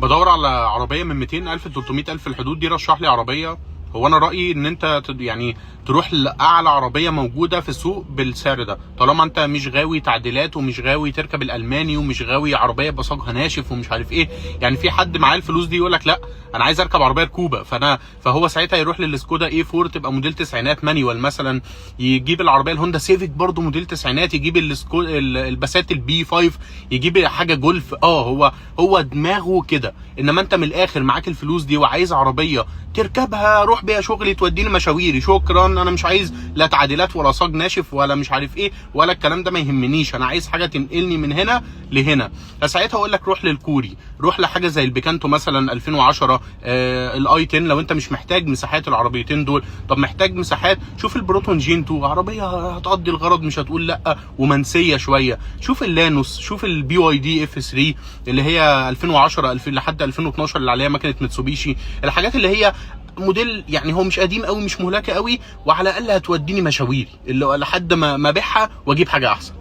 بدور على عربيه من 200,000 ل 300,000 الحدود دي، رشح لي عربيه. هو انا رايي ان انت يعني تروح لاعلى عربيه موجوده في السوق بالسعر ده، طالما انت مش غاوي تعديلات ومش غاوي تركب الالماني ومش غاوي عربيه بصاجها ناشف ومش عارف ايه. يعني في حد معاه الفلوس دي يقول لك لا انا عايز اركب عربيه ركوبه، فهو ساعتها يروح للسكودا اي 4 تبقى موديل تسعينات مانيوال مثلا، يجيب العربيه الهوندا سيفيك برده موديل تسعينات، يجيب الباسات البي 5، يجيب حاجه جولف. هو دماغه كده. انما انت من الاخر معاك الفلوس دي وعايز عربيه تركبها، روح بيها شغلي توديني مشاويري، شكرا، انا مش عايز لا تعديلات ولا صاج ناشف ولا مش عارف ايه ولا الكلام ده، ما يهمنيش، انا عايز حاجه تنقلني من هنا لهنا. فساعتها اقول لك روح للكوري، روح لحاجه زي البيكانتو مثلا 2010، الاي 10 لو انت مش محتاج مساحات العربيتين دول. طب محتاج مساحات، شوف البروتون جين 2، عربيه هتقضي الغرض مش هتقول لا ومنسيه شويه. شوف اللانوس، شوف البي واي دي اف 3 اللي هي 2010 لحد 2012 اللي عليها مكنه ميتسوبيشي، الحاجات اللي هي موديل يعني هو مش قديم قوي مش مهلكه قوي، وعلى الاقل هتوديني مشاويري اللي لحد ما ابيعها واجيب حاجه احسن.